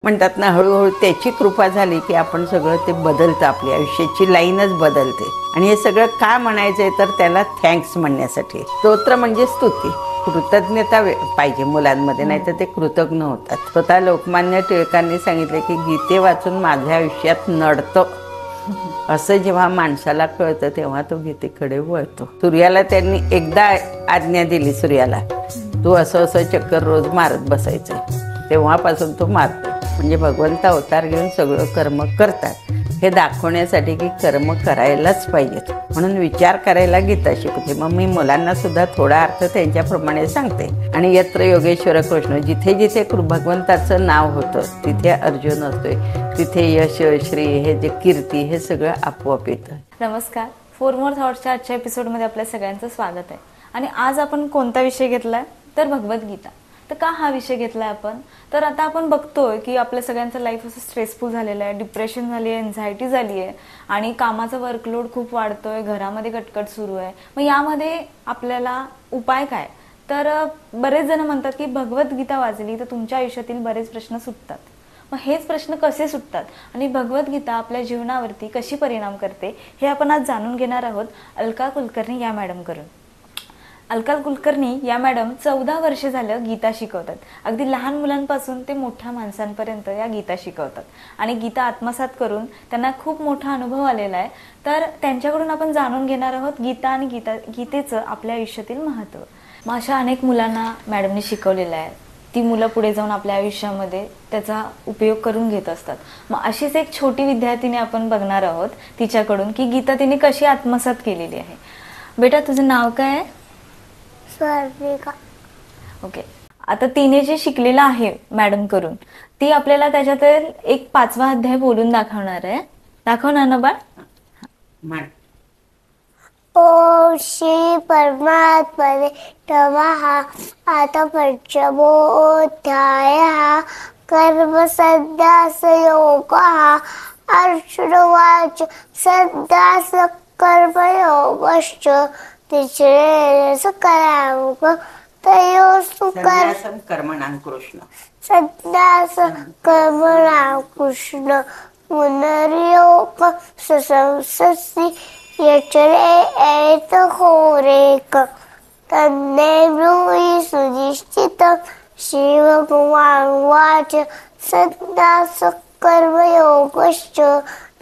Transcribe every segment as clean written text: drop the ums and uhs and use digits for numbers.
म्हणतात ना, हळूहळू त्याची कृपा झाली की आपण सगळं ते बदलतं, आपल्या आयुष्याची लाईनच बदलते. आणि हे सगळं का म्हणायचंय तर त्याला थँक्स म्हणण्यासाठी. स्तोत्र म्हणजे स्तुती, कृतज्ञता पाहिजे मुलांमध्ये, नाही तर ते कृतज्ञ होतात. स्वतः लोकमान्य टिळकांनी सांगितले की गीते वाचून माझ्या आयुष्यात नडतं, असं जेव्हा माणसाला कळतं तेव्हा तो गीतेकडे वळतो. सूर्याला त्यांनी एकदा आज्ञा दिली, सूर्याला तू असं असं चक्कर रोज मारत बसायचं. तेव्हापासून तो मारतो. म्हणजे भगवंत अवतार घेऊन सगळं कर्म करतात हे दाखवण्यासाठी की कर्म करायलाच पाहिजेत. म्हणून विचार करायला गीता शिकवते. मग मी मुलांना सुद्धा थोडा अर्थ त्यांच्याप्रमाणे सांगते. आणि यत्र योगेश्वर कृष्ण, जिथे जिथे भगवंताचं नाव होतं तिथे अर्जुन असतोय, तिथे यश श्री हे जे कीर्ती हे सगळं आपोआप येतं. नमस्कार, फोर मोर थॉट्सच्या आजच्या एपिसोडमध्ये आपल्या सगळ्यांचं स्वागत आहे. आणि आज आपण कोणता विषय घेतलाय तर भगवद्गीता. तर का हा विषय घेतलाय आपण, तर आता आपण बघतोय की आपल्या सगळ्यांचं लाईफ असं स्ट्रेसफुल झालेलं आहे, डिप्रेशन झाली आहे, एन्झायटी झाली आहे आणि कामाचा वर्कलोड खूप वाढतोय, घरामध्ये कटकट सुरू आहे. मग यामध्ये आपल्याला उपाय काय, तर बरेच जण म्हणतात की भगवद्गीता वाचली तर तुमच्या आयुष्यातील बरेच प्रश्न सुटतात. मग हेच प्रश्न कसे सुटतात आणि भगवद्गीता आपल्या जीवनावरती कशी परिणाम करते हे आपण आज जाणून घेणार आहोत अलका कुलकर्णी या मॅडम करून. अलका कुलकर्णी या मॅडम 14 वर्षे झालं गीता शिकवतात. अगदी लहान मुलांपासून ते मोठ्या माणसांपर्यंत या गीता शिकवतात आणि गीता आत्मसात करून त्यांना खूप मोठा अनुभव आलेला आहे. तर त्यांच्याकडून आपण जाणून घेणार आहोत गीता आणि गीतेचं आपल्या आयुष्यातील महत्त्व. मग अशा अनेक मुलांना मॅडमने शिकवलेलं आहे. ती मुलं पुढे जाऊन आपल्या आयुष्यामध्ये त्याचा उपयोग करून घेत असतात. मग अशीच एक छोटी विद्यार्थिनी आपण बघणार आहोत तिच्याकडून की गीता तिने कशी आत्मसात केलेली आहे. बेटा, तुझं नाव काय आहे? स्वर्णिका. ओके. आता तिने जे शिकलेलं आहे मॅडम करून, ती आपल्याला त्याच्यातील एक 5वा अध्याय बोलून दाखवणार आहे. दाखवणार ना बाळ? ओम श्री परमात्मने नमः. आता पंचमोऽध्यायः कर्मसन्न्यास योगः. अर्जुनोवाच सन्न्यास कर्मयोगश्च निश्चयेन करावः तयोस्तु कर्मणां कृष्ण. सन्न्यास कर्मणां कृष्ण पुनर्योग संससि यचरे एत होरेक तन्ने ब्रूहि सुनिश्चितं. श्रीभगवानुवाच सन्न्यास कर्मयोगश्च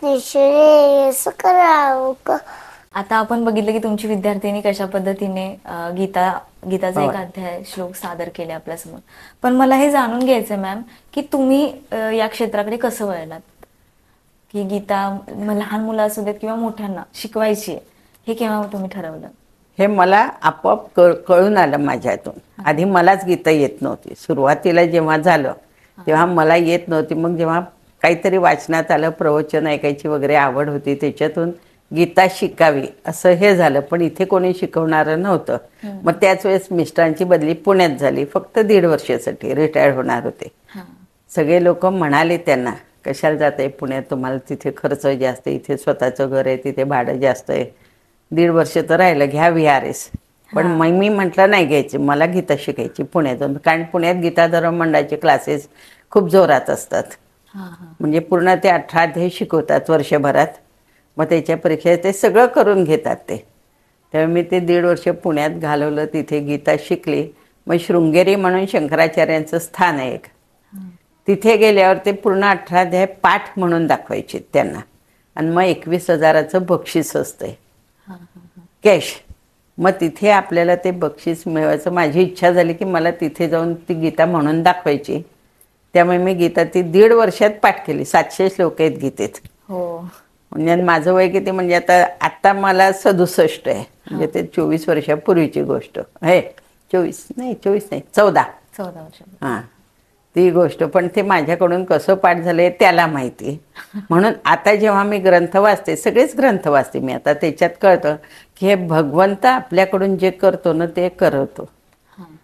निःश्रेयस करावः. आता आपण बघितलं की तुमची विद्यार्थिनी कशा पद्धतीने गीताचा एक अध्याय श्लोक सादर केले आपल्यासमोर. पण मला हे जाणून घ्यायचंय मॅम की तुम्ही या क्षेत्राकडे कसं वळलात की गीता लहान मुलं असू देत किंवा मोठ्यांना शिकवायची आहे, हे केव्हा तुम्ही ठरवलं? हे मला आपोआप कळून आलं माझ्यातून. आधी मलाच गीता येत नव्हती. सुरुवातीला जेव्हा झालं तेव्हा मला येत नव्हती. मग जेव्हा काहीतरी वाचनात आलं, प्रवचन ऐकायची वगैरे आवड होती, त्याच्यातून गीता शिकावी असं हे झालं. पण इथे कोणी शिकवणारं नव्हतं. मग त्याच वेळेस मिस्टरांची बदली पुण्यात झाली. फक्त 1.5 वर्षासाठी रिटायर होणार होते. सगळे लोक म्हणाले त्यांना, कशाला जात आहे पुण्यात, तुम्हाला तिथे खर्च जास्त आहे, इथे स्वतःचं घर आहे, तिथे भाडं जास्त आहे. 1.5 वर्ष तर राहिलं, घ्या VRS. पण मग मी म्हटलं नाही घ्यायची, मला गीता शिकायची पुण्यातून. कारण पुण्यात गीता धर्म मंडळाचे क्लासेस खूप जोरात असतात. म्हणजे पूर्ण ते 18 अध्याय शिकवतात वर्षभरात. मग त्याच्या परीक्षा ते सगळं करून घेतात ते. त्यामुळे मी ते 1.5 वर्ष पुण्यात घालवलं, तिथे गीता शिकली. मग शृंगेरी म्हणून शंकराचार्यांचं स्थान आहे एक, तिथे गेल्यावर ते पूर्ण 18 अध्याय पाठ म्हणून दाखवायचे त्यांना. आणि मग 21,000चं बक्षीस असतंय कॅश. मग तिथे आपल्याला ते बक्षीस मिळवायचं. माझी इच्छा झाली की मला तिथे जाऊन ती गीता म्हणून दाखवायची. त्यामुळे मी गीता ती 1.5 वर्षात पाठ केली. 700 श्लोक आहेत गीतेत. हो. म्हणजे माझं वय किती, म्हणजे आता मला 67 आहे. म्हणजे ते 24 वर्षापूर्वीची गोष्ट आहे. 24 नाही 14 वर्ष. हां, ती गोष्ट. पण ते माझ्याकडून कसं पाठ झालंय त्याला माहिती. म्हणून आता जेव्हा मी ग्रंथ वाचते, सगळेच ग्रंथ वाचते मी आता, त्याच्यात कळतं की हे भगवंत आपल्याकडून जे करतो ना ते करतो,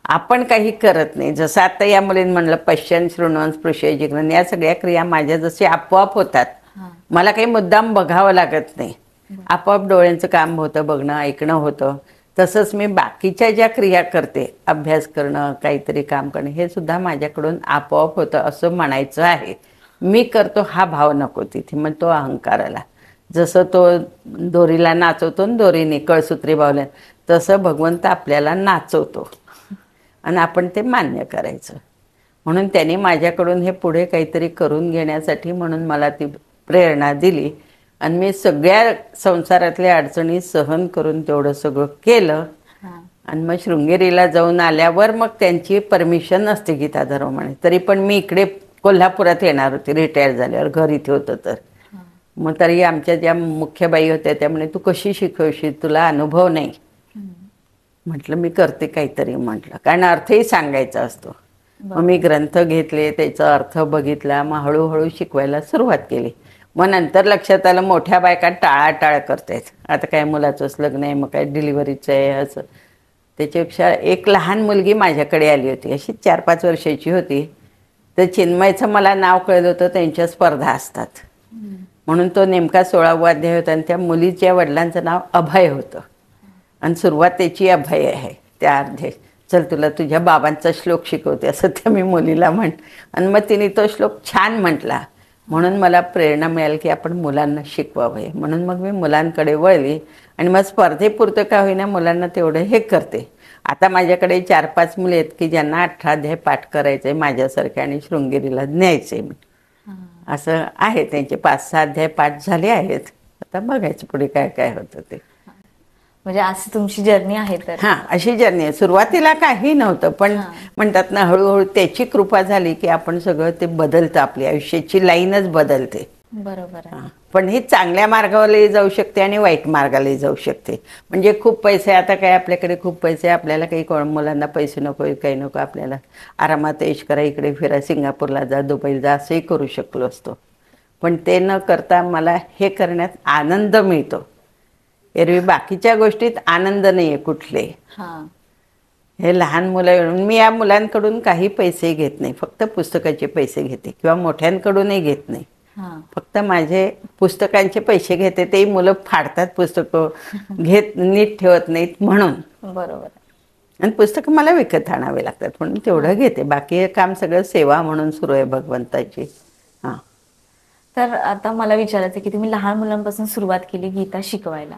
आपण काही करत नाही. जसं आता या मुलींनी म्हणलं पश्यन शृण्वन् स्पृश्य जिघ्रन्, या सगळ्या क्रिया माझ्या जशी आपोआप होतात. मला काही मुद्दाम बघावं लागत नाही. आपोआप डोळ्यांचं काम होतं, बघणं ऐकणं होतं. तसंच मी बाकीच्या ज्या क्रिया करते, अभ्यास करणं, काहीतरी काम करणं, हे सुद्धा माझ्याकडून आपोआप होतं असं म्हणायचं आहे. मी करतो हा भाव नको तिथे, मग तो अहंकार आला. जसं तो दोरीला नाचवतो न दोरीने कळसूत्री बावल्या, तसं भगवंत आपल्याला नाचवतो आणि आपण ते मान्य करायचं. म्हणून त्यांनी माझ्याकडून हे पुढे काहीतरी करून घेण्यासाठी म्हणून मला ती प्रेरणा दिली आणि मी सगळ्या संसारातल्या अडचणी सहन करून तेवढं सगळं केलं. आणि मग शृंगेरीला जाऊन आल्यावर मग त्यांची परमिशन नसते गीता धर्म म्हणे. तरी पण मी इकडे कोल्हापुरात येणार होते रिटायर झाल्यावर, घर इथे होतं तर. मग तरी आमच्या ज्या मुख्य बाई होत्या त्या म्हणे तू कशी शिकवशील, तुला अनुभव नाही. म्हटलं मी करते काहीतरी म्हटलं, कारण अर्थही सांगायचा असतो. मग मी ग्रंथ घेतले, त्याचा अर्थ बघितला, मग हळूहळू शिकवायला सुरुवात केली. मग नंतर लक्षात आलं मोठ्या बायका टाळाटाळ करतायत, आता काय मुलाचंच लग्न आहे, मग काय डिलिव्हरीचं आहे असं. त्याच्यापेक्षा एक लहान मुलगी माझ्याकडे आली होती, अशी 4-5 वर्षाची होती. तर चिन्मयचं मला नाव कळलं होतं, त्यांच्या स्पर्धा असतात म्हणून तो नेमका 16वा अध्याय होता आणि त्या मुलीच्या वडिलांचं नाव अभय होतं आणि सुरुवात त्याची अभय आहे त्या अध्याय. चल तुला तुझ्या बाबांचा श्लोक शिकवते असं त्या मी मुलीला आणि मग तिने तो श्लोक छान म्हटला. म्हणून मला प्रेरणा मिळाली की आपण मुलांना शिकवावे. म्हणून मग मी मुलांकडे वळली आणि मग स्पर्धेपुरतं का होईना मुलांना तेवढं हे करते. आता माझ्याकडे 4-5 मुले आहेत की ज्यांना 18 अध्याय पाठ करायचं आहे माझ्यासारख्या आणि शृंगेरीला न्यायचं आहे. असं आहे, त्यांचे 5-6 अध्याय पाठ झाले आहेत. आता बघायचं पुढे काय काय होतं ते. म्हणजे अशी तुमची जर्नी आहे तर. हां, अशी जर्नी आहे. सुरुवातीला काही नव्हतं, पण म्हणतात ना हळूहळू त्याची कृपा झाली की आपण सगळं ते बदलतं, आपली आयुष्याची लाईनच बदलते. बरोबर आहे. पण ही चांगल्या मार्गावरही जाऊ शकते आणि वाईट मार्गालाही जाऊ शकते. म्हणजे खूप पैसे, आता काय आपल्याकडे खूप पैसे, आपल्याला काही मुलांना पैसे नको, काही नको, आपल्याला आरामात ऐश करा, इकडे फिरा, सिंगापूरला जा, दुबईला जा, असंही करू शकलो असतो. पण ते न करता मला हे करण्यात आनंद मिळतो. एरवी बाकीच्या गोष्टीत आनंद नाही आहे कुठले. हे लहान मुलं, मी या मुलांकडून काही पैसे घेत नाही, फक्त पुस्तकाचे पैसे घेते किंवा मोठ्यांकडूनही घेत नाही. फक्त माझे पुस्तकांचे पैसे घेते. तेही मुलं फाडतात पुस्तकं, नीट ठेवत नाहीत म्हणून. बरोबर. आणि पुस्तकं मला विकत आणावे लागतात म्हणून तेवढं घेते. बाकी हे काम सगळं सेवा म्हणून सुरू आहे भगवंताची. तर आता मला विचारायचं की तुम्ही लहान मुलांपासून सुरुवात केली गीता शिकवायला,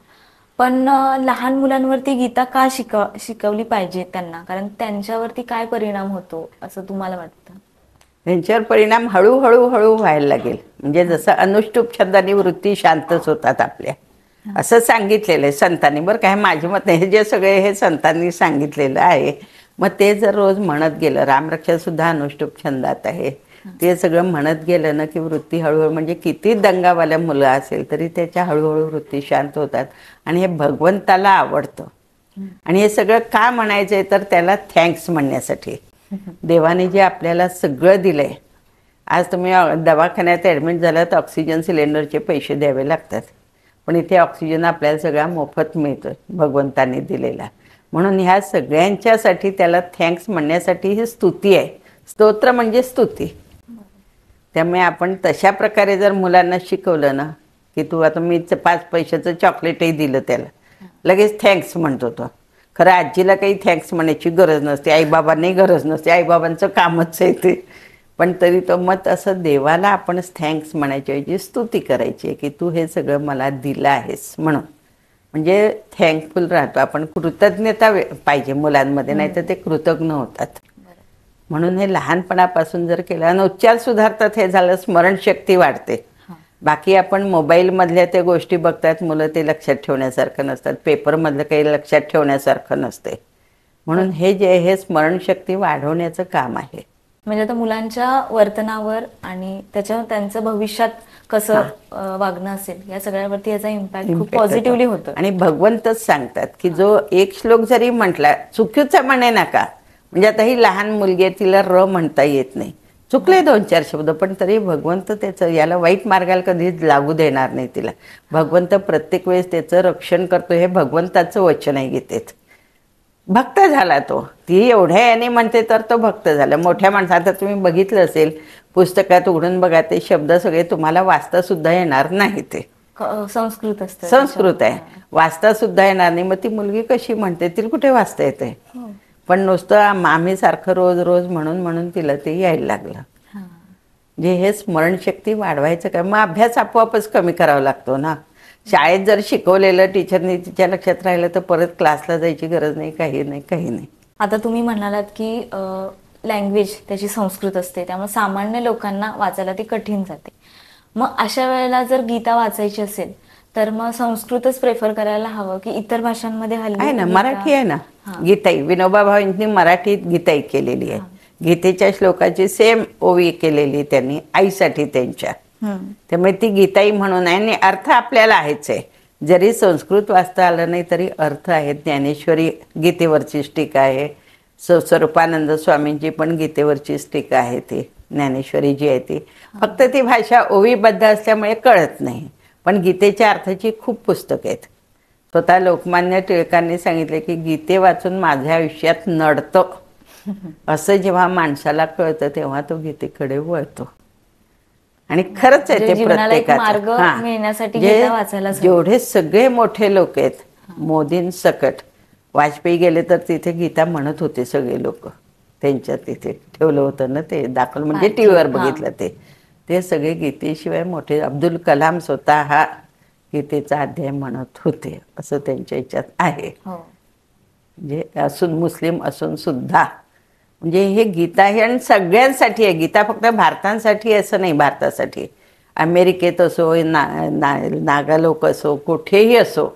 पण लहान मुलांवरती गीता का शिकवली पाहिजे त्यांना, कारण त्यांच्यावरती काय परिणाम होतो असं तुम्हाला वाटतं? त्यांच्यावर परिणाम हळूहळू व्हायला लागेल. म्हणजे जसं अनुष्टुप छंदाने वृत्ती शांतच होतात आपल्या, असं सांगितलेलं आहे संतांनी. बरं काय, माझे मत नाही, हे जे सगळे हे संतांनी सांगितलेलं आहे. मग ते जर रोज म्हणत गेलं, रामरक्षा सुद्धा अनुष्टुप छंदात आहे, ते सगळं म्हणत गेलं ना की वृत्ती हळूहळू, म्हणजे किती दंगावाल्या मुलं असेल तरी त्याच्या हळूहळू वृत्ती शांत होतात. आणि हे भगवंताला आवडतं. आणि हे सगळं का म्हणायचं आहे तर त्याला थँक्स म्हणण्यासाठी. देवाने जे आपल्याला सगळं दिलंय, आज तुम्ही दवाखान्यात ॲडमिट झाला तर ऑक्सिजन सिलेंडरचे पैसे द्यावे लागतात, पण इथे ऑक्सिजन आपल्याला सगळा मोफत मिळतो भगवंताने दिलेला. म्हणून ह्या सगळ्यांच्यासाठी त्याला थँक्स म्हणण्यासाठी ही स्तुती आहे. स्तोत्र म्हणजे स्तुती. त्यामुळे आपण तशा प्रकारे जर मुलांना शिकवलं ना की तू आता, मी 5 पैशाचं चॉकलेटही दिलं त्याला, लगेच थँक्स म्हणतो तो. खरं आजीला काही थँक्स म्हणायची गरज नसते, आईबाबांनाही गरज नसते, आईबाबांचं कामच आहे ते. पण तरी तो मत असं देवाला आपणच थँक्स म्हणायच्या ऐवजी स्तुती करायची की तू हे सगळं मला दिलं आहेस म्हणून. म्हणजे थँकफुल राहतो आपण. कृतज्ञता पाहिजे मुलांमध्ये, नाही तर ते कृतज्ञ होतात. म्हणून हे लहानपणापासून जर केलं आणि उच्चार सुधारतात, हे झालं, स्मरणशक्ती वाढते. बाकी आपण मोबाईलमधल्या त्या गोष्टी बघतात मुलं, ते लक्षात ठेवण्यासारखं नसतात, पेपरमधलं काही लक्षात ठेवण्यासारखं नसते. म्हणून हे स्मरणशक्ती वाढवण्याचं काम आहे. म्हणजे आता मुलांच्या वर्तनावर आणि त्यांचं भविष्यात कसं वागणं असेल या सगळ्यावरती याचा इम्पॅक्ट खूप पॉझिटिव्हली होतो. आणि भगवंतच सांगतात की जो एक श्लोक जरी म्हटला, चुकीचा म्हणे नका. म्हणजे आता ही लहान मुलगी आहे, तिला र म्हणता येत नाही, चुकले 2-4 शब्द, पण तरी भगवंत त्याचं, याला वाईट मार्गाला कधीच लागू देणार नाही तिला. भगवंत प्रत्येक वेळेस त्याचं रक्षण करतो. हे भगवंताचं वचन आहे गीतेत. भक्त झाला तो, ती एवढ्या याने म्हणते तर तो भक्त झाला. मोठ्या माणसात आता तुम्ही बघितलं असेल, पुस्तकात उघडून बघा, ते शब्द सगळे तुम्हाला वाचता सुद्धा येणार नाही. ते संस्कृत असतं. संस्कृत आहे, वाचता सुद्धा येणार नाही. मग ती मुलगी कशी म्हणते, तिला कुठे वाचता येते? हो. पण नुसतं आम्ही सारखं रोज रोज म्हणून म्हणून तिला ते यायला लागलं. हा. जे हे स्मरणशक्ती वाढवायचं काय, मग अभ्यास आपोआपच कमी करावा लागतो ना. शाळेत जर शिकवलेलं टीचरनी तिच्या लक्षात राहिलं तर परत क्लासला जायची गरज नाही, काही नाही, काही नाही. आता तुम्ही म्हणालात की लँग्वेज त्याची संस्कृत असते, त्यामुळे सामान्य लोकांना वाचायला ती कठीण जाते. मग अशा वेळेला जर गीता वाचायची असेल तर मग संस्कृतच प्रेफर करायला हवं की इतर भाषांमध्ये हल्ली आहे ना, गीता- मराठी आहे ना. हा. गीताई विनोबा भावेंनी मराठीत गीताई केलेली आहे. गीतेच्या श्लोकाची सेम ओवी केलेली त्यांनी आईसाठी त्यांच्या. हम्म. त्यामुळे ती गीताई म्हणून आहे आणि अर्थ आपल्याला आहेच आहे. जरी संस्कृत वाचता आलं नाही तरी अर्थ आहेत. ज्ञानेश्वरी गीतेवरचीच टीका आहे. स्वरूपानंद स्वामींची पण गीतेवरचीच टीका आहे. ती ज्ञानेश्वरी जी आहे ती फक्त ती भाषा ओवीबद्ध असल्यामुळे कळत नाही. पण गीतेच्या अर्थाची खूप पुस्तकं आहेत. स्वतः लोकमान्य टिळकांनी सांगितले की गीते वाचून माझ्या आयुष्यात नडतं. असं जेव्हा माणसाला कळतं तेव्हा तो गीतेकडे वळतो. आणि खरंच आहे म्हणजे ते जीवनाला एक प्रत्येकाचं. मार्ग हां. मिळण्यासाठी जे गीता वाचायलाच हवी. जेवढे सगळे मोठे लोक आहेत, मोदींसकट, वाजपेयी गेले तर तिथे गीता म्हणत होते सगळे लोक. त्यांच्या तिथे ठेवलं होतं ना ते दाखल, म्हणजे हां, टीव्हीवर हां. बघितलं ते सगळे गीतेशिवाय मोठे. अब्दुल कलाम स्वतः हा गीतेचा अध्याय म्हणत होते असं त्यांच्या ह्याच्यात आहे. हो. म्हणजे असून मुस्लिम असून सुद्धा म्हणजे हे गीता हे आणि सगळ्यांसाठी आहे. गीता फक्त भारतांसाठी असं नाही, भारतासाठी अमेरिकेत असो, नागा लोक असो, कुठेही असो,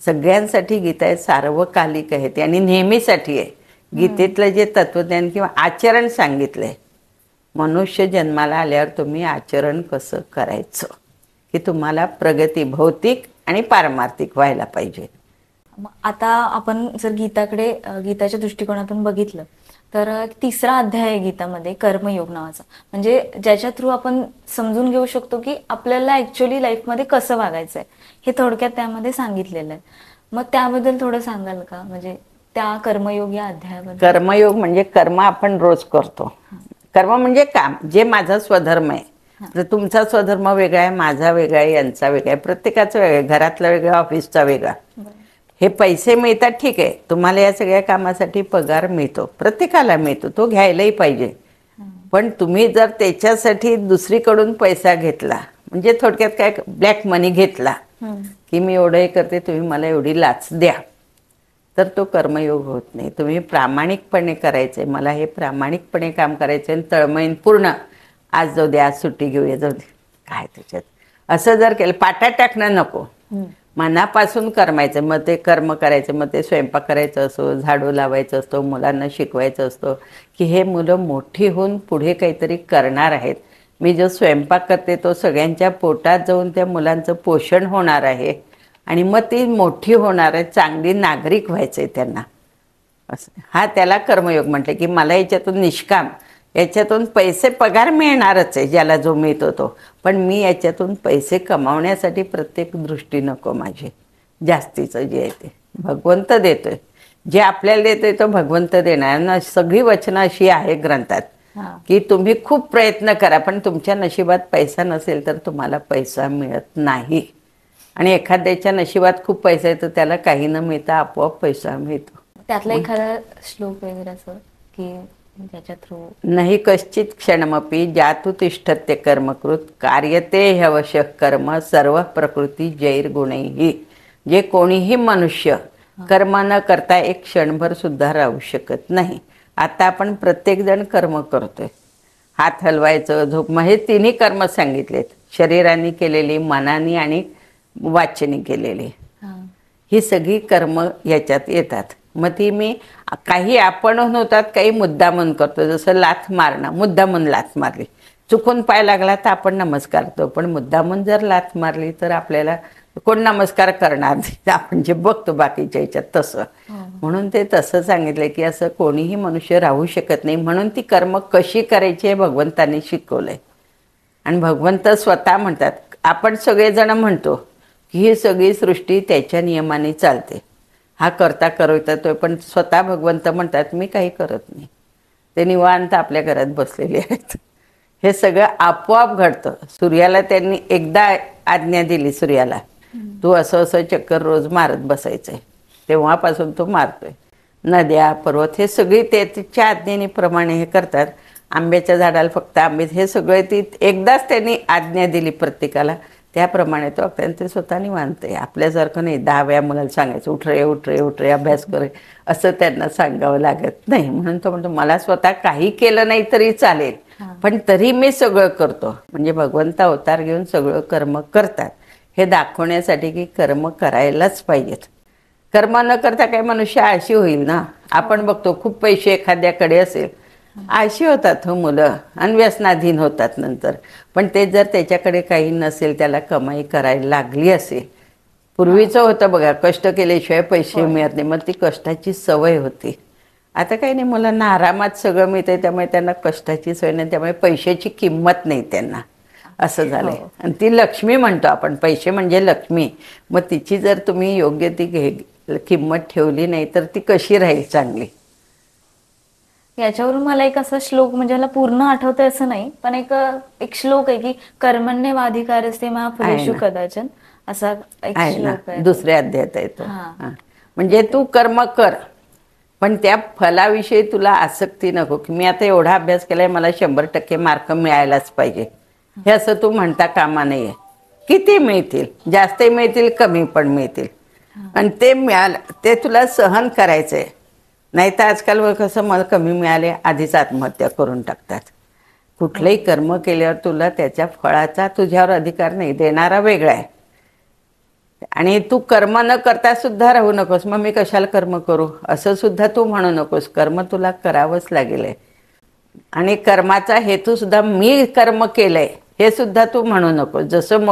सगळ्यांसाठी गीता आहे. सार्वकालिक आहे ती आणि नेहमीसाठी आहे. गीतेतलं जे तत्वज्ञान किंवा आचरण सांगितलंय, मनुष्य जन्माला आल्यावर तुम्ही आचरण कसं करायचं की तुम्हाला प्रगती भौतिक आणि पारमार्थिक व्हायला पाहिजे. मग आता आपण जर गीताकडे गीताच्या दृष्टिकोनातून बघितलं तर तिसरा अध्याय आहे गीतामध्ये कर्मयोग नावाचा, म्हणजे ज्याच्या थ्रू आपण समजून घेऊ शकतो की आपल्याला ऍक्च्युअली लाईफमध्ये कसं वागायचंय हे थोडक्यात त्यामध्ये सांगितलेलं आहे. मग त्याबद्दल थोडं सांगाल का, म्हणजे त्या कर्मयोग या अध्यायाबद्दल? कर्मयोग म्हणजे कर्म आपण रोज करतो. कर्म म्हणजे काम, जे माझा स्वधर्म आहे. जर तुमचा स्वधर्म वेगळा आहे, माझा वेगळा आहे, यांचा वेगळा आहे, प्रत्येकाचा वेगळा आहे, घरातला वेगळा, ऑफिसचा वेगळा. हे पैसे मिळतात ठीक आहे, तुम्हाला या सगळ्या कामासाठी पगार मिळतो, प्रत्येकाला मिळतो, तो घ्यायलाही पाहिजे. पण तुम्ही जर त्याच्यासाठी दुसरीकडून पैसा घेतला, म्हणजे थोडक्यात काय ब्लॅक मनी घेतला की मी एवढं हे करते, तुम्ही मला एवढी लाच द्या, तर तो कर्मयोग होत नाही. तुम्ही प्रामाणिकपणे करायचंय, मला हे प्रामाणिकपणे काम करायचंय आणि तळमळीने पूर्ण, आज जाऊ दे, आज सुट्टी घेऊया, जाऊ दे, काय त्याच्यात असं जर केलं, पाट्यात टाकणं नको, मनापासून करमायचं. मग ते कर्म करायचं, मग ते स्वयंपाक करायचं असो, झाडू लावायचं असतो, मुलांना शिकवायचं असतो की हे मुलं मोठी होऊन पुढे काहीतरी करणार आहेत. मी जो स्वयंपाक करते तो सगळ्यांच्या पोटात जाऊन त्या मुलांचं पोषण होणार आहे आणि मग ती मोठी होणार आहे, चांगली नागरिक व्हायचंय त्यांना. असं हा त्याला कर्मयोग म्हटलं की मला याच्यातून निष्काम, याच्यातून पैसे पगार मिळणारच आहे ज्याला जो मिळतो तो, पण मी याच्यातून पैसे कमावण्यासाठी प्रत्येक दृष्टी नको माझी. जास्तीचं जे आहे ते भगवंत देतोय, जे आपल्याला देतोय तो भगवंत देणार ना. सगळी वचनं अशी आहे ग्रंथात की तुम्ही खूप प्रयत्न करा, पण तुमच्या नशिबात पैसा नसेल तर तुम्हाला पैसा मिळत नाही. आणि एखाद्याच्या नशिबात खूप पैसा येतो, त्याला काही न मिळता आपोआप पैसा मिळतो. त्यातला एखादा श्लोक वगैरे असं की त्याच्या थ्रू? नाही कश्चित क्षणमपि जातु तिष्ठत्य कर्मकृत कार्यते ह्यवशः कर्म सर्व प्रकृती जैर्गुणैहि. जे कोणीही मनुष्य कर्म न करता एक क्षणभर सुद्धा राहू शकत नाही. आता आपण प्रत्येक जण कर्म करतोय, हात हलवायचं, झोप, हे तिन्ही कर्म सांगितलेत, शरीराने केलेली, मनाने आणि वाचनी केलेली, ही सगळी कर्म याच्यात येतात. मग ती मी काही आपणहून होतात, काही मुद्दामून करतो. जसं लाथ मारणं, मुद्दामून लाथ मारली, चुकून पाय लागला तर आपण नमस्कार करतो, पण मुद्दामून जर लाथ मारली तर आपल्याला कोण नमस्कार करणार नाही, आपण जे बघतो बाकीच्या ह्याच्यात तसं. म्हणून ते तसं सांगितलंय की असं कोणीही मनुष्य राहू शकत नाही. म्हणून ती कर्म कशी करायची हे भगवंतांनी शिकवलंय. आणि भगवंत स्वतः म्हणतात, आपण सगळेजण म्हणतो की ही सगळी सृष्टी त्याच्या नियमाने चालते, हा करता करतोय, पण स्वतः भगवंत म्हणतात मी काही करत नाही, ते निवांत आपल्या घरात बसलेले आहेत. हे सगळं आपोआप घडतं. सूर्याला त्यांनी एकदा आज्ञा दिली सूर्याला, तू असं असं चक्कर रोज मारत बसायचंय. तेव्हापासून तो मारतोय. नद्या पर्वत हे सगळी त्याच्या आज्ञेप्रमाणे हे करतात. आंब्याच्या झाडाला फक्त आंबे, हे सगळे ती एकदाच त्यांनी आज्ञा दिली प्रत्येकाला, त्याप्रमाणे तो ते स्वतःने मानते. आपल्यासारखं नाही 10 वेळा मुलाला सांगायचं उठ रे उठ रे उठ रे अभ्यास करे, असं त्यांना सांगावं लागत नाही. म्हणून तो म्हणतो मला स्वतः काही केलं नाही तरी चालेल, पण तरी मी सगळं करतो. म्हणजे भगवंत अवतार घेऊन सगळं कर्म करतात हे दाखवण्यासाठी की कर्म करायलाच पाहिजेत. कर्म न करता काय मनुष्य आळशी होईल ना. आपण बघतो खूप पैसे एखाद्याकडे असेल, आळशी होतात हो मुलं आणि व्यसनाधीन होतात नंतर. पण ते जर त्याच्याकडे काही नसेल, त्याला कमाई करायला लागली असेल, पूर्वीचं होतं बघा, कष्ट केल्याशिवाय पैसे मिळत नाही, मग ती कष्टाची सवय होती. आता काही नाही, मुलांना आरामात सगळं मिळतंय, त्यामुळे त्यांना कष्टाची सवय नाही, त्यामुळे पैशाची किंमत नाही त्यांना, असं झालंय. आणि ती लक्ष्मी म्हणतो आपण, पैसे म्हणजे लक्ष्मी. मग तिची जर तुम्ही योग्य ती किंमत ठेवली नाही तर ती कशी राहील चांगली. याच्यावरून मला एक असा श्लोक, म्हणजे मला पूर्ण आठवतंय असं नाही, पण एक श्लोक आहे की कर्मण्येवाधिकारस्ते मा फलेषु कदाचन, असा एक आहे ना, श्लोक आहे. दुसऱ्या अध्यायात येतो. म्हणजे तू कर्म कर, पण त्या फलाविषयी तुला आसक्ती नको की मी आता एवढा अभ्यास केलाय, मला 100% मार्क मिळायलाच पाहिजे, हे असं तू म्हणता कामा नये. किती मिळतील, जास्त मिळतील, कमी पण मिळतील, आणि ते मिळालं ते तुला सहन करायचंय. नाही तर आजकाल कसं मला कमी मिळाले आधीच आत्महत्या करून टाकतात. कुठलंही कर्म केल्यावर तुला त्याच्या फळाचा तुझ्यावर अधिकार नाही, देणारा वेगळा आहे. आणि तू कर्म न करता सुद्धा राहू नकोस, मग मी कशाला कर्म करू असं सुद्धा तू म्हणू नकोस. कर्म तुला करावंच लागेल. आणि कर्माचा हेतू सुद्धा मी कर्म केलंय हे सुद्धा तू म्हणू नकोस. जसं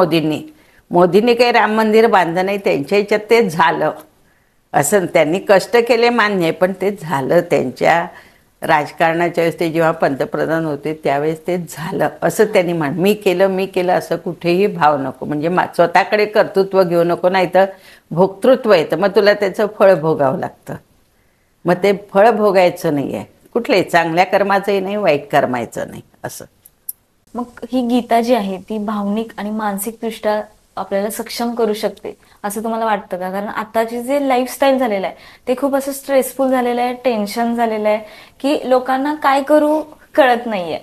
मोदींनी काही राम मंदिर बांधलं नाही, त्यांच्या ह्याच्यात ते झालं असं. त्यांनी कष्ट केले मान्य आहे, पण ते झालं. त्यांच्या राजकारणाच्या वेळेस ते जेव्हा पंतप्रधान होते त्यावेळेस ते झालं असं त्यांनी मी केलं असं कुठेही भाव नको. म्हणजे स्वतःकडे कर्तृत्व घेऊ नको, नाही तर भोक्तृत्व येतं, मग तुला त्याचं फळ भोगावं लागतं. मग ते फळ भोगायचं नाही आहे, कुठलंही चांगल्या कर्माचंही नाही, वाईट कर्माचं नाही असं. मग ही गीता जी आहे ती भावनिक आणि मानसिकदृष्ट्या आपल्याला सक्षम करू शकते असं तुम्हाला वाटतं का? कारण आताची जे लाईफस्टाईल झालेलं आहे ते खूप असं स्ट्रेसफुल झालेलं आहे, टेन्शन झालेलं आहे की लोकांना काय करू कळत नाहीये.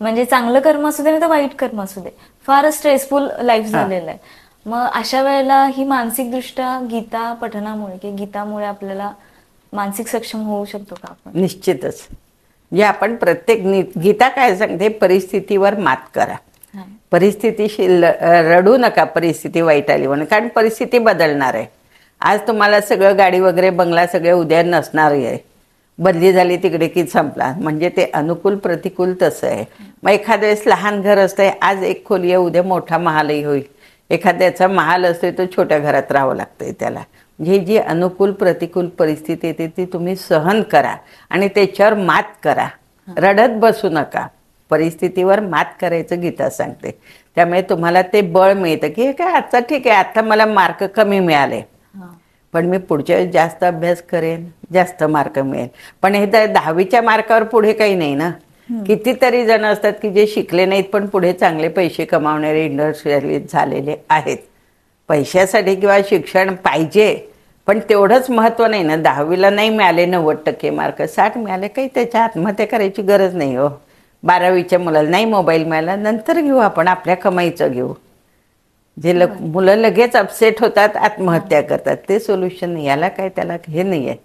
म्हणजे चांगलं कर्म असू दे नाही तर वाईट कर्म असू दे, फार स्ट्रेसफुल लाईफ झालेलं आहे. मग अशा वेळेला ही मानसिकदृष्ट्या गीता पठनामुळे की गीतामुळे आपल्याला मानसिक सक्षम होऊ शकतो का आपण? निश्चितच. जे आपण प्रत्येक गीता काय सांगते, परिस्थितीवर मात करा, परिस्थितीशी रडू नका, परिस्थिती वाईट आली म्हणून, कारण परिस्थिती बदलणार आहे. आज तुम्हाला सगळं गाडी वगैरे बंगला सगळे उद्या नसणार आहे, बदली झाली तिकडे की संपला. म्हणजे ते अनुकूल प्रतिकूल तसं आहे. मग एखाद्या वेळेस लहान घर असतंय, आज एक खोली आहे, उद्या मोठा महालही होईल. एखाद्याचा महाल असतोय तो छोट्या घरात राहावं लागतंय त्याला. म्हणजे जी अनुकूल प्रतिकूल परिस्थिती येते ती तुम्ही सहन करा आणि त्याच्यावर मात करा, रडत बसू नका. परिस्थितीवर मात करायचं गीता सांगते. त्यामुळे तुम्हाला ते बळ मिळतं की काय आता ठीक आहे, आता मला मार्क कमी मिळाले, पण मी पुढच्या वेळेस जास्त अभ्यास करेन, जास्त मार्क मिळेल. पण हे 10वीच्या मार्कावर पुढे काही नाही ना. कितीतरी जण असतात की जे शिकले नाहीत पण पुढे चांगले पैसे कमावणारे इंडस्ट्रियलिस्ट झालेले आहेत. पैशासाठी किंवा शिक्षण पाहिजे, पण तेवढंच महत्त्व नाही ना. 10वीला नाही मिळाले 90% मार्क, 60 मिळाले, काही त्याच्या आत्महत्या करायची गरज नाही हो. 12वीच्या मुलाला नाही मोबाईल मिळाला, नंतर घेऊ आपण, आपल्या कमाईचं घेऊ. जे मुलं लगेच अपसेट होतात, आत्महत्या करतात, ते सोल्युशन नाही. याला काय त्याला हे नाही आहे,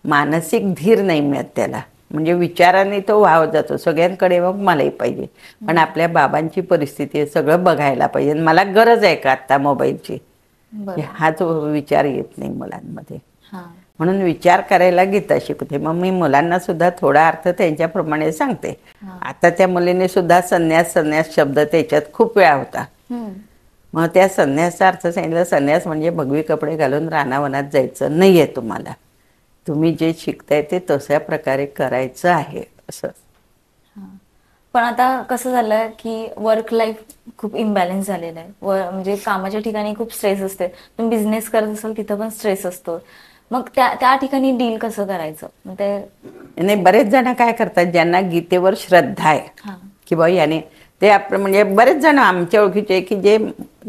मानसिक धीर नाही मिळत त्याला. म्हणजे विचाराने तो वाहत जातो सगळ्यांकडे, मग मलाही पाहिजे. पण आपल्या बाबांची परिस्थिती सगळं बघायला पाहिजे. मला गरज आहे का आत्ता मोबाईलची, हा तो विचार येत नाही मुलांमध्ये. म्हणून विचार करायला गीता शिकवते. मग मी मुलांना सुद्धा थोडा अर्थ त्यांच्याप्रमाणे सांगते. आता त्या मुलीने सुद्धा संन्यास शब्द त्याच्यात खूप वेळा होता. मग त्या संन्यासचा अर्थ सांगितलं, संन्यास म्हणजे भगवी कपडे घालून रानावनात जायचं नाहीये तुम्हाला. तुम्ही जे शिकताय ते तशा प्रकारे करायचं आहे असं. पण आता कसं झालं की वर्क लाईफ खूप इम्बॅलन्स झालेलं आहे. म्हणजे कामाच्या ठिकाणी खूप स्ट्रेस असते, तुम्ही बिझनेस करत असाल तिथं पण स्ट्रेस असतो. मग त्या ठिकाणी डील कसं करायचं? नाही, बरेच जण काय करतात, ज्यांना गीतेवर श्रद्धा आहे की बाबा याने ते आपलं म्हणजे बरेच जण आमच्या ओळखीचे आहे की जे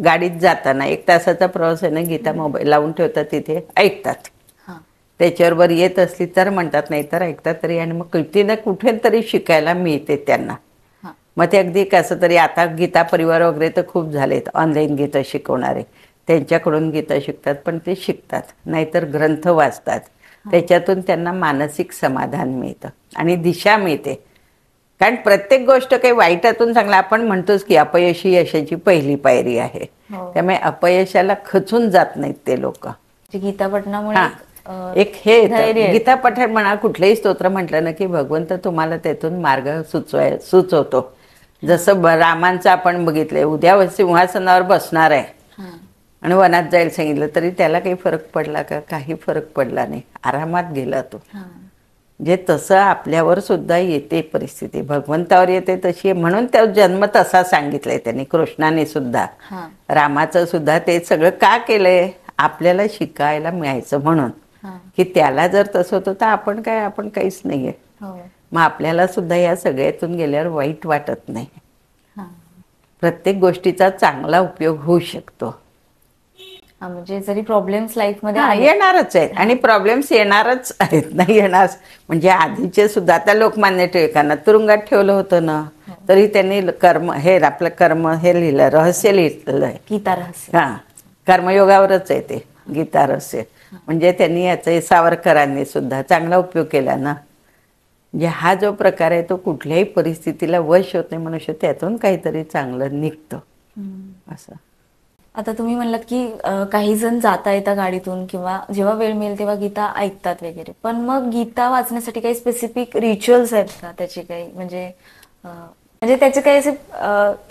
गाडीत जाताना 1 तासाचा प्रवास आहे ना, गीता मोबाईल लावून ठेवतात, तिथे ऐकतात. हा त्याच्याबरोबर येत असली तर म्हणतात, नाही तर ऐकतात तरी. आणि मग कुठे ना कुठे तरी शिकायला मिळते त्यांना. हा मग ते अगदी कसं तरी आता गीता परिवार वगैरे तर खूप झालेत ऑनलाईन गीता शिकवणारे, त्यांच्याकडून गीता शिकतात. पण ते शिकतात, नाहीतर ग्रंथ वाचतात. त्याच्यातून त्यांना मानसिक समाधान मिळतं आणि दिशा मिळते. कारण प्रत्येक गोष्ट काही वाईटातून चांगला, आपण म्हणतोच की अपयश ही यशाची पहिली पायरी आहे. हो. त्यामुळे अपयशाला खचून जात नाहीत ते लोक. म्हणजे गीता पठणामुळे हा एक हे धैर्य येतं. गीता पठण म्हणा, कुठलंही स्तोत्र म्हटलं ना की भगवंत तुम्हाला त्यातून मार्ग सुचवतो. जसं रामांचं आपण बघितलंय, उद्या सिंहासनावर बसणार आहे हा आणि वनात जायला सांगितलं तरी त्याला काही फरक पडला का? काही फरक पडला नाही, आरामात गेला तो. हा जे तसं आपल्यावर सुद्धा येते परिस्थिती, भगवंतावर येते तशी आहे. म्हणून त्या जन्म तसा सांगितलाय त्यांनी, कृष्णाने सुद्धा, हा रामाचं सुद्धा. ते सगळं का केलंय? आपल्याला शिकायला मिळायचं म्हणून. हा की त्याला जर तसं होतं तर आपण काहीच नाहीये. हो मग आपल्याला सुद्धा या सगळ्यातून गेल्यावर वाईट वाटत नाही. हा प्रत्येक गोष्टीचा चांगला उपयोग होऊ शकतो. हा, म्हणजे जरी प्रॉब्लेम्स लाईफमध्ये हा, आले येणारच आहेत आणि प्रॉब्लेम्स येणारच आहेत, नाही येणार म्हणजे आधीचे सुद्धा. आता लोकमान्य टिळकांना तुरुंगात ठेवलं होतं ना, तरी त्यांनी आपलं कर्म हे लिहिलं, रहस्य लिहिलंय. गीता रहस्य. हा, कर्मयोगावरच आहे ते गीता रहस्य. म्हणजे त्यांनी याचा सावरकरांनी सुद्धा चांगला उपयोग केला ना. म्हणजे हा जो प्रकार आहे तो कुठल्याही परिस्थितीला वश होत नाही, मनुष्य त्यातून काहीतरी चांगलं निघतं असं. आता तुम्ही म्हणलात की काही जण जाता येता गाडीतून किंवा जेव्हा वेळ मिळेल तेव्हा गीता ऐकतात वगैरे, पण मग गीता वाचण्यासाठी काही स्पेसिफिक रिच्युअल्स आहेत का त्याची? काही म्हणजे त्याचे काही असे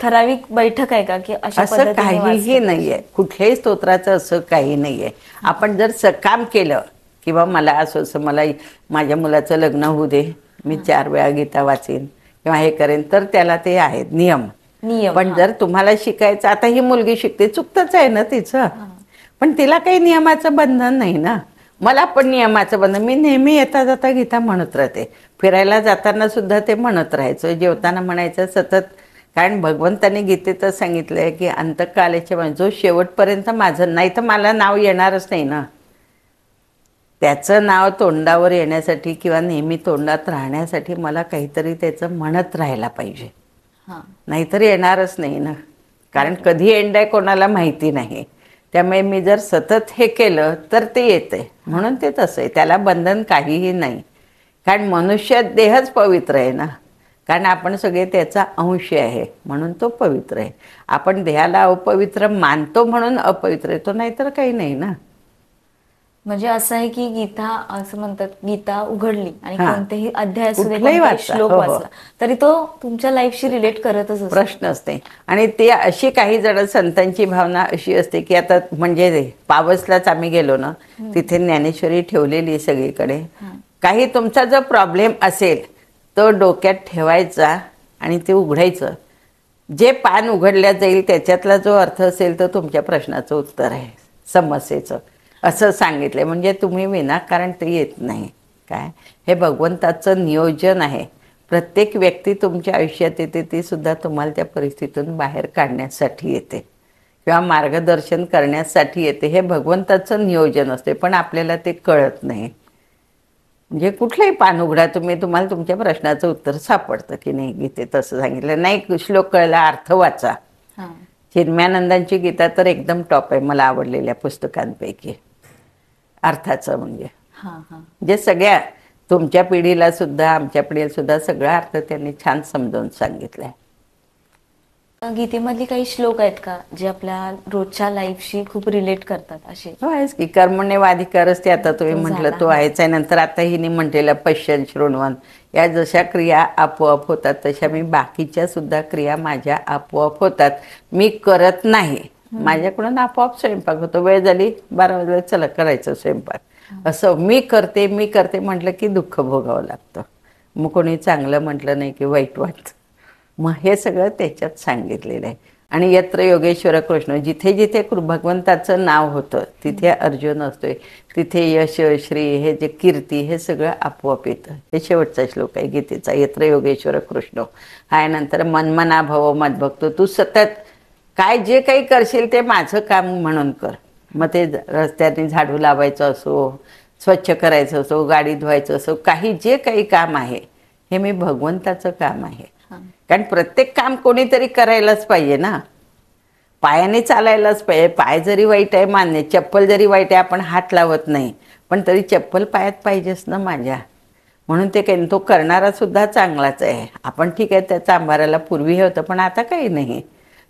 ठराविक बैठक आहे का की अशा असं पद्धतीने काहीही वाचलं नाहीये, कुठल्याही स्तोत्राचं असं काही नाहीये. आपण जर सकाम केलं किंवा मला असं मला माझ्या मुलाचं लग्न होऊ दे, मी 4 वेळा गीता वाचेन किंवा हे करेन, तर त्याला ते आहेत नियम. नियम? पण जर तुम्हाला शिकायचं, आता ही मुलगी शिकते, चुकतच आहे ना तिचं, पण तिला काही नियमाचं बंधन नाही ना. मला पण नियमाचं बंधन, मी नेहमी येता जाता गीता म्हणत राहते. फिरायला जाताना सुद्धा ते म्हणत राहायचं, जेवताना म्हणायचं सतत. कारण भगवंताने गीतेतच सांगितलंय की अंतकालाच्या जो शेवटपर्यंत माझं, नाही तर मला नाव येणारच नाही ना. त्याचं नाव तोंडावर येण्यासाठी किंवा नेहमी तोंडात राहण्यासाठी मला काहीतरी त्याचं म्हणत राहायला पाहिजे, नाहीतर येणारच नाही ना. कारण कधी एंड आहे कोणाला माहिती नाही. त्यामुळे मी जर सतत हे केलं तर ते येते, म्हणून ते तसं आहे, त्याला बंधन काहीही नाही. कारण मनुष्य देहच पवित्र आहे ना, कारण आपण सगळे त्याचा अंश आहे, म्हणून तो पवित्र आहे. आपण देहाला अपवित्र मानतो म्हणून अपवित्र आहे तो, नाहीतर काही नाही ना. म्हणजे असं आहे की गीता, असं म्हणतात, गीता उघडली आणि हा. कोणतेही अध्याय असू दे, कुठलाही कोणताही वाचा. श्लोक हो, हो. वाचला तरी तो तुमच्या लाईफशी रिलेट करतच असतो. प्रश्नच नाही. आणि ते अशी काही जण संतांची भावना अशी असते की आता म्हणजे पावसलाच आम्ही गेलो ना, तिथे ज्ञानेश्वरी ठेवलेली सगळीकडे. काही तुमचा जो प्रॉब्लेम असेल तो डोक्यात ठेवायचा आणि ते उघडायचं. जे पान उघडल्या जाईल त्याच्यातला जो अर्थ असेल तो तुमच्या प्रश्नाचं उत्तर आहे, समस्येचं, असं सांगितलंय. म्हणजे तुम्ही विनाकारण ते येत नाही. काय हे भगवंताचं नियोजन आहे. प्रत्येक व्यक्ती तुमच्या आयुष्यात येते, ती सुद्धा तुम्हाला त्या परिस्थितीतून बाहेर काढण्यासाठी येते किंवा मार्गदर्शन करण्यासाठी येते. हे भगवंताचं नियोजन असते, पण आपल्याला ते कळत नाही. म्हणजे कुठलंही पान उघडा तुम्ही, तुम्हाला तुमच्या प्रश्नाचं उत्तर सापडतं की नाही. गीते तसं सांगितलं नाही. श्लोक कळला, अर्थ वाचा. चिन्मयानंदांची गीता तर एकदम टॉप आहे मला आवडलेल्या पुस्तकांपैकी, अर्थाचं म्हणजे सगळ्या तुमच्या पिढीला सुद्धा आमच्या पिढीला सुद्धा सगळा अर्थ त्यांनी छान समजावून सांगितलाय. गीतेमधली काही श्लोक आहेत का जे आपल्या रोजच्या लाईफशी खूप रिलेट करतात असे? हो आहेच की, कर्मण्येवाधिकारच ते आता तुम्ही तो म्हटलं झाला. तो आहेच आहे. नंतर आता हिने म्हटलेलं पश्यन शृण्वन्, या जशा क्रिया आपोआप होतात तशा मी बाकीच्या सुद्धा क्रिया माझ्या आपोआप होतात. मी करत नाही, माझ्याकडून आपोआप स्वयंपाक होतो. वेळ झाली 12 वाजले, चला करायचं स्वयंपाक. असं मी करते म्हटलं की दुःख भोगावं लागतं. मग कोणी चांगलं म्हटलं नाही की वाईट वाटतं. मग हे सगळं त्याच्यात सांगितलेलं आहे. आणि यत्र योगेश्वर कृष्ण, जिथे जिथे भगवंताचं नाव होतं तिथे अर्जुन असतोय, तिथे यश श्री हे जे कीर्ती हे सगळं आपोआप येतं. हे शेवटचा श्लोक आहे गीतेचा, यत्र योगेश्वर कृष्ण. हा नंतर मनमना भव मद्भक्त, तू सतत काय जे काही करशील ते माझं काम म्हणून कर. मग ते रस्त्याने झाडू लावायचं असो, स्वच्छ करायचं असो, गाडी धुवायचं असो, काही जे काही काम आहे हे मी भगवंताचं काम आहे. कारण प्रत्येक काम कोणीतरी करायलाच पाहिजे ना. पायाने चालायलाच पाहिजे. पाय जरी वाईट आहे मान्य, चप्पल जरी वाईट आहे आपण हात लावत नाही, पण तरी चप्पल पायात पाहिजेच ना माझ्या. म्हणून ते काही तो करणारा सुद्धा चांगलाच आहे. आपण ठीक आहे त्याचा अंबाराला पूर्वी हे होतं, पण आता काही नाही.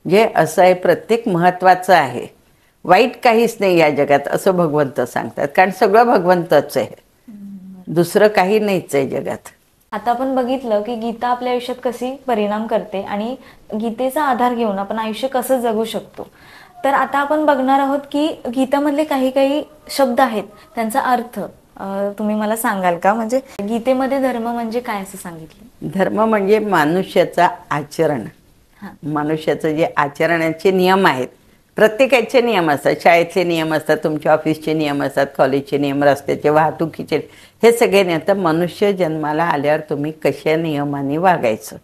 जे असं आहे प्रत्येक महत्त्वाचं आहे. वाईट काहीच नाही या जगात असं भगवंत सांगतात. कारण सगळं भगवंतच आहे, दुसरं काही नाहीच आहे जगात. आता आपण बघितलं की गीता आपल्या आयुष्यात कशी परिणाम करते आणि गीतेचा आधार घेऊन आपण आयुष्य कसं जगू शकतो. तर आता आपण बघणार आहोत की गीतामधले काही काही शब्द आहेत, त्यांचा अर्थ तुम्ही मला सांगाल का? म्हणजे गीतेमध्ये धर्म म्हणजे काय असं सांगितलं? धर्म म्हणजे मनुष्याचा आचरण. मनुष्याचं जे आचरणाचे नियम आहेत, प्रत्येकाचे नियम असतात. शाळेतले नियम असतात, तुमच्या ऑफिसचे नियम असतात, कॉलेजचे नियम, रस्त्याचे, वाहतुकीचे, हे सगळे नियम. तर मनुष्य जन्माला आल्यावर तुम्ही कशा नियमाने वागायचं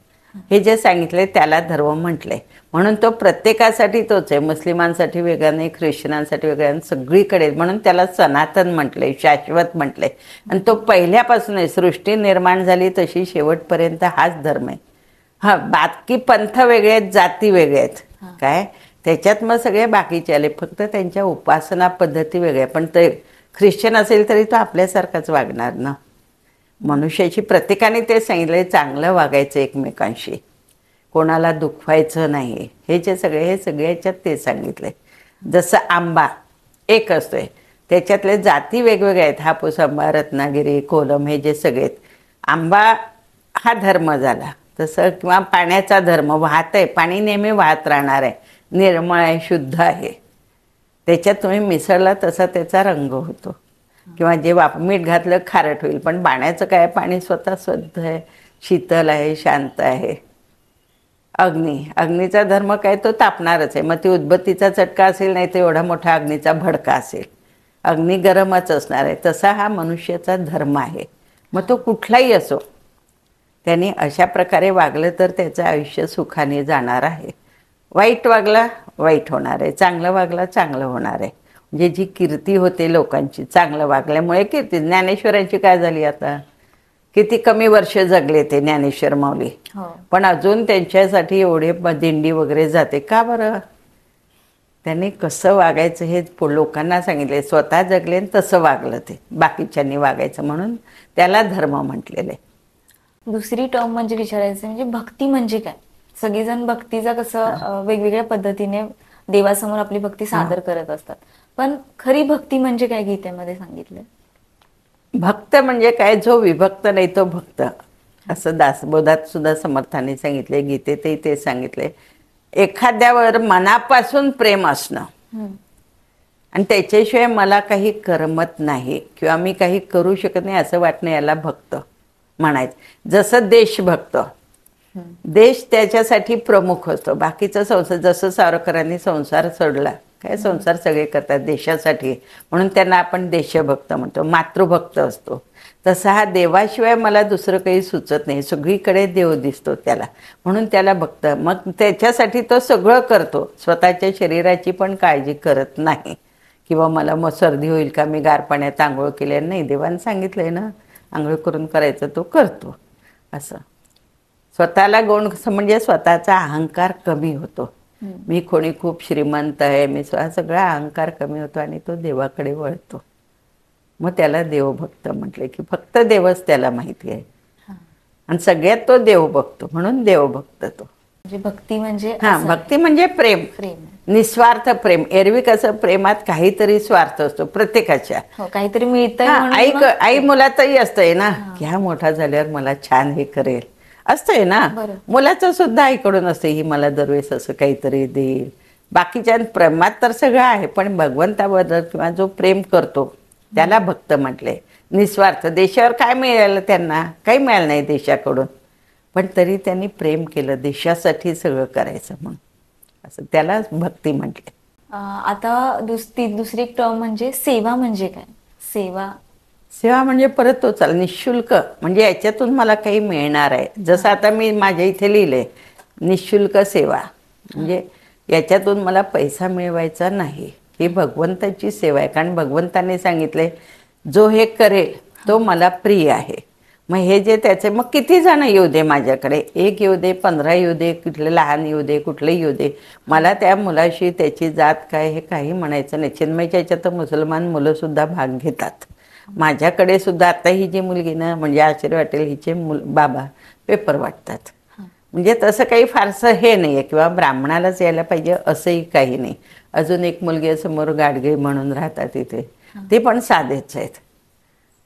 हे जे सांगितलंय त्याला धर्म म्हटलंय. म्हणून तो प्रत्येकासाठी तोच आहे. मुस्लिमांसाठी वेगळा नाही, ख्रिश्चनांसाठी वेगळा नाही, सगळीकडे. म्हणून त्याला सनातन म्हटलंय, शाश्वत म्हटलंय. आणि तो पहिल्यापासून आहे, सृष्टी निर्माण झाली तशी शेवटपर्यंत हाच धर्म आहे. बाकी पंथ वेगळे आहेत, जाती वेगळे आहेत, काय त्याच्यात मग सगळे बाकीचे आले, फक्त त्यांच्या उपासना पद्धती वेगळ्या. पण ते ख्रिश्चन असेल तरी तो आपल्यासारखाच वागणार ना. मनुष्याची प्रत्येकाने ते सांगितलंय, चांगलं वागायचं एकमेकांशी, कोणाला दुखवायचं नाही. हे जे सगळे हे सगळ्याच्यात ते सांगितलंय. जसं आंबा एक असतोय, त्याच्यातले जाती वेगवेगळ्या आहेत. हापूस आंबा, रत्नागिरी, कोलम, हे जे सगळे आंबा हा धर्म झाला. तसं किंवा पाण्याचा धर्म, वाहत आहे पाणी, नेहमी वाहत राहणार आहे, निर्मळ आहे, शुद्ध आहे. त्याच्यात तुम्ही मिसळला तसा त्याचा रंग होतो. किंवा जे मीठ घातलं खारट होईल, पण पाण्याचं काय, पाणी स्वतः शुद्ध आहे, शीतल आहे, शांत आहे. अग्नीचा धर्म काय, तो तापणारच आहे. मग ती उदबत्तीचा चटका असेल, नाही तर एवढा मोठा अग्नीचा भडका असेल, अग्नी गरमच असणार आहे. तसा हा मनुष्याचा धर्म आहे. मग तो कुठलाही असो, त्याने अशा प्रकारे वागलं तर त्याचं आयुष्य सुखाने जाणार आहे. वाईट वागला वाईट होणार आहे, चांगलं वागला चांगलं होणार आहे. म्हणजे जी कीर्ती होते लोकांची चांगलं वागल्यामुळे कीर्ती. ज्ञानेश्वरांची काय झाली आता, किती कमी वर्ष जगले ते ज्ञानेश्वर माऊली, पण अजून त्यांच्यासाठी एवढे दिंडी वगैरे जाते का बरं? त्यांनी कसं वागायचं हे लोकांना सांगितले, स्वतः जगले आणि तसं वागलं ते, बाकीच्यांनी वागायचं, म्हणून त्याला धर्म म्हटलेलं आहे. दुसरी टर्म म्हणजे विचारायचं म्हणजे भक्ती म्हणजे काय? सगळेजण भक्तीचा कसं वेगवेगळ्या पद्धतीने देवासमोर आपली भक्ती सादर करत असतात, पण खरी भक्ती म्हणजे काय गीतेमध्ये सांगितलं? भक्त म्हणजे काय, जो विभक्त नाही तो भक्त, असं दासबोधात सुद्धा समर्थाने सांगितले, गीतेतही ते सांगितले. एखाद्यावर मनापासून प्रेम असणं आणि त्याच्याशिवाय मला काही करमत नाही किंवा मी काही करू शकत नाही असं वाटणं, याला भक्त म्हणायचं. जसं देशभक्त, देश त्याच्यासाठी प्रमुख असतो. बाकीचा संसार, जसं सावरकरांनी संसार सोडला, काय संसार सगळे करतात देशासाठी, म्हणून त्यांना आपण देशभक्त म्हणतो, मातृभक्त असतो. तसा हा देवाशिवाय मला दुसरं काही सुचत नाही, सगळीकडे देव दिसतो त्याला, म्हणून त्याला भक्त. मग त्याच्यासाठी तो सगळं करतो, स्वतःच्या शरीराची पण काळजी करत नाही. किंवा मला मग सर्दी होईल का, मी गार पाण्यात आंघोळ केली नाही, देवाने सांगितलंय ना आंघोळ करून करायचं, तो करतो. असं स्वतःला गुण, म्हणजे स्वतःचा अहंकार कमी होतो. मी कोणी खूप श्रीमंत आहे, मी सगळा अहंकार कमी होतो आणि तो देवाकडे वळतो. मग त्याला देवभक्त म्हटले, की फक्त देवच त्याला माहिती आहे आणि सगळ्यात तो देव बघतो, म्हणून देवभक्त तो. म्हणजे भक्ती म्हणजे भक्ती म्हणजे प्रेम, निस्वार्थ प्रेम. एरवी कसं प्रेमात काहीतरी स्वार्थ असतो प्रत्येकाच्या, काहीतरी मिळतं. आई मुलातही असतंय ना, की हा मोठा झाल्यावर मला छान हे करेल, असतंय ना. मुलाचं सुद्धा आईकडून असते, ही मला दरवेळेस असं काहीतरी देईल. बाकीच्या प्रेमात तर सगळं आहे, पण भगवंताबद्दल किंवा जो प्रेम करतो त्याला भक्त म्हटले. निस्वार्थ. देशावर काय मिळालं त्यांना, काही मिळालं नाही देशाकडून, पण तरी त्यांनी प्रेम केलं, देशासाठी सगळं करायचं म्हणून. असं त्याला भक्ती म्हटले. आता दुसरी एक टर्म म्हणजे सेवा म्हणजे काय? सेवा सेवा म्हणजे परत तो चाल निशुल्क, म्हणजे याच्यातून मला काही मिळणार आहे. जसं आता मी माझ्या इथे लिहिलंय निशुल्क सेवा, म्हणजे याच्यातून मला पैसा मिळवायचा नाही, ही भगवंताची सेवा आहे. कारण भगवंताने सांगितले जो हे करेल तो मला प्रिय आहे. मग हे जे त्याचे, मग किती जण येऊ दे माझ्याकडे, 1 येऊ दे, 15 येऊ दे, कुठले लहान येऊ दे, कुठले येऊ दे, मला त्या मुलाशी त्याची जात काय हे काही म्हणायचं नाही. चिन्मयच्या याच्यात तर मुसलमान मुलं सुद्धा भाग घेतात. माझ्याकडे सुद्धा आता ही जी मुलगी ना, म्हणजे आश्चर्य वाटेल, हिचे बाबा पेपर वाटतात. म्हणजे तसं काही फारसं हे नाही आहे किंवा ब्राह्मणालाच यायला पाहिजे असंही काही नाही. अजून एक मुलगी समोर गाडगे म्हणून राहतात तिथे, ते पण साधेच आहेत.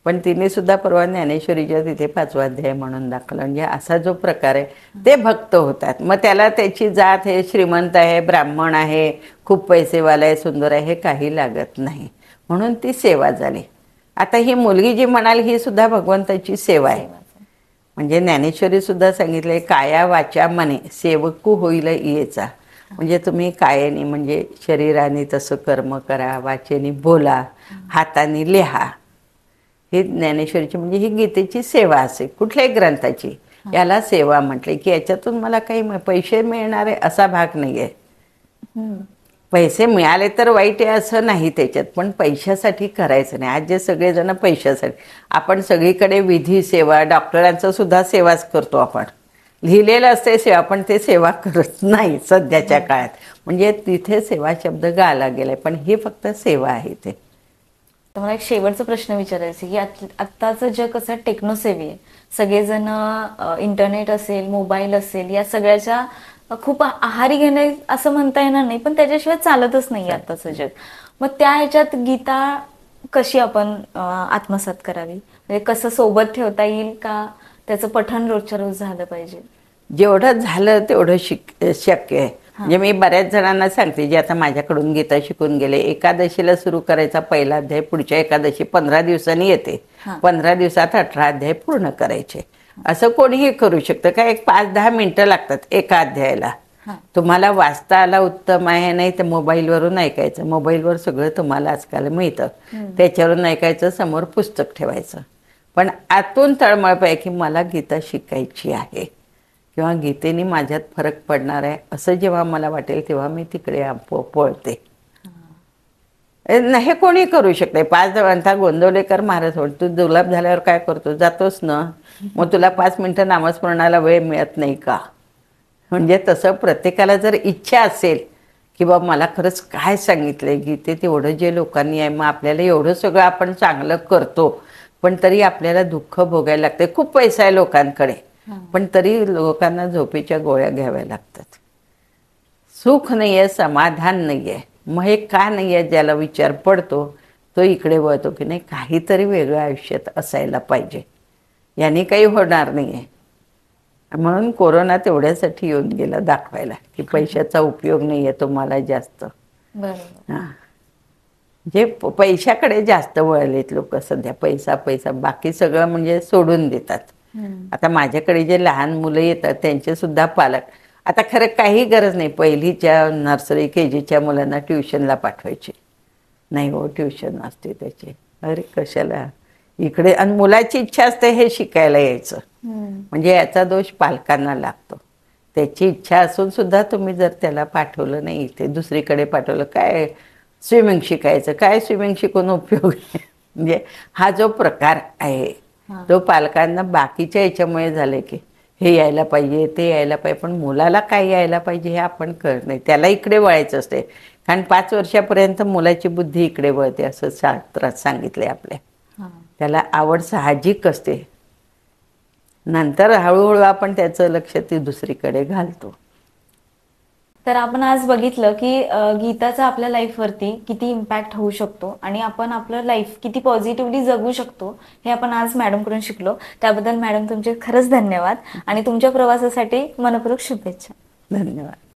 पण तिने सुद्धा परवा ज्ञानेश्वरीच्या तिथे 5वा अध्याय म्हणून दाखवलं. म्हणजे असा जो प्रकार आहे ते भक्त होतात. मग त्याला त्याची जात हे श्रीमंत आहे, ब्राह्मण आहे, खूप पैसेवाला आहे, सुंदर आहे, हे काही लागत नाही. म्हणून ती सेवा झाली. आता ही मुलगी जी म्हणाल ही सुद्धा भगवंताची सेवा आहे. म्हणजे ज्ञानेश्वरी सुद्धा सांगितले काया वाचा मने सेवकू होईल इयेचा. म्हणजे तुम्ही कायाने म्हणजे शरीराने तसं कर्म करा, वाचेने बोला, हाताने लिहा. ही ज्ञानेश्वरीची म्हणजे ही गीतेची सेवा असे, कुठल्याही ग्रंथाची याला सेवा म्हटले. की याच्यातून मला काही पैसे मिळणारे असा भाग नाही आहे. पैसे मिळाले तर वाईट आहे असं नाही त्याच्यात, पण पैशासाठी करायचं नाही. आज जे सगळेजण पैशासाठी, आपण सगळीकडे विधी सेवा, डॉक्टरांचं सुद्धा सेवाच करतो आपण, लिहिलेलं असते सेवा, पण ते सेवा करत नाही सध्याच्या काळात. म्हणजे तिथे सेवा शब्द गाला गेलाय, पण ही फक्त सेवा आहे. ते तर मला एक शेवटचा प्रश्न विचारायचा की आत्ताचं जग कसं टेक्नोसेवी आहे, सगळेजण इंटरनेट असेल, मोबाईल असेल, या सगळ्याच्या खूप आहारी घेणे असं म्हणता येणार नाही, पण त्याच्याशिवाय चालतच नाही आत्ताचं जग. मग त्या ह्याच्यात गीता कशी आपण आत्मसात करावी, म्हणजे कसं सोबत ठेवता येईल का, त्याचं पठण रोजच्या रोज झालं पाहिजे? जेवढं झालं तेवढं शक्य आहे. म्हणजे मी बऱ्याच जणांना सांगते जे आता माझ्याकडून गीता शिकून गेले, एकादशीला सुरू करायचा पहिला अध्याय, पुढच्या एकादशी 15 दिवसांनी येते, 15 दिवसात 18 अध्याय पूर्ण करायचे. असं कोणीही करू शकतं. काय एक 5-10 मिनिटं लागतात एका अध्यायाला. तुम्हाला वाचता आला उत्तम आहे, नाही तर मोबाईलवरून ऐकायचं. मोबाईलवर सगळं तुम्हाला आजकाल मिळतं, त्याच्यावरून ऐकायचं, समोर पुस्तक ठेवायचं. पण आतून तळमळ पाहिजे की मला गीता शिकायची आहे किंवा गीतेने माझ्यात फरक पडणार आहे, असं जेव्हा मला वाटेल तेव्हा मी तिकडे पळते. हे कोणी करू शकते. 5 म्हणता गोंदवलेकर महाराज तू जुलाब झाल्यावर काय करतो, जातोस ना, मग तुला 5 मिनिटं नामस्मरणाला वेळ मिळत नाही का? म्हणजे तसं प्रत्येकाला जर इच्छा असेल की बाबा मला खरंच काय सांगितलंय गीतेत, एवढं जे लोकांनी आहे, मग आपल्याला एवढं सगळं आपण चांगलं करतो, पण तरी आपल्याला दुःख भोगायला लागते. खूप पैसा आहे लोकांकडे, पण तरी लोकांना झोपेच्या गोळ्या घ्याव्या लागतात. सुख नाही आहे, समाधान नाही आहे. मग हे का नाही आहे, ज्याला विचार पडतो तो इकडे वळतो की नाही काहीतरी वेगळं आयुष्यात असायला पाहिजे, याने काही होणार नाही आहे. म्हणून कोरोना तेवढ्यासाठी येऊन गेला दाखवायला की पैशाचा उपयोग नाही आहे तुम्हाला जास्त. बरोबर. हां, जे पैशाकडे जास्त वळलेत लोक सध्या. पैसा पैसा, बाकी सगळं म्हणजे सोडून देतात. आता माझ्याकडे जे लहान मुलं येतात त्यांचे सुद्धा पालक, आता खरं काही गरज नाही पहिलीच्या नर्सरी KGच्या मुलांना ट्युशनला पाठवायची नाही. हो ट्युशन असते त्याचे, अरे कशाला इकडे. आणि मुलाची इच्छा असते हे शिकायला यायचं, म्हणजे याचा दोष पालकांना लागतो. त्याची इच्छा असून सुद्धा तुम्ही जर त्याला पाठवलं नाही, इथे दुसरीकडे पाठवलं, काय स्विमिंग शिकायचं, काय स्विमिंग शिकून उपयोग आहे. म्हणजे हा जो प्रकार आहे तो पालकांना बाकीच्या याच्यामुळे झाले की हे यायला पाहिजे, ते यायला पाहिजे, पण मुलाला काय यायला पाहिजे हे आपण कळत नाही. त्याला इकडे वळायचं असते, कारण 5 वर्षापर्यंत मुलाची बुद्धी इकडे वळते असं शास्त्रात सांगितलंय आपल्या. त्याला आवड साहजिक असते, नंतर हळूहळू आपण त्याचं लक्ष ती दुसरीकडे घालतो. तर आपण आज बघितलं की गीताचा आपल्या लाईफवरती किती इम्पॅक्ट होऊ शकतो आणि आपण आपलं लाईफ किती पॉझिटिव्हली जगू शकतो हे आपण आज मॅडमकडून शिकलो. त्याबद्दल मॅडम तुमचे खरंच धन्यवाद आणि तुमच्या प्रवासासाठी मनपूर्वक शुभेच्छा. धन्यवाद.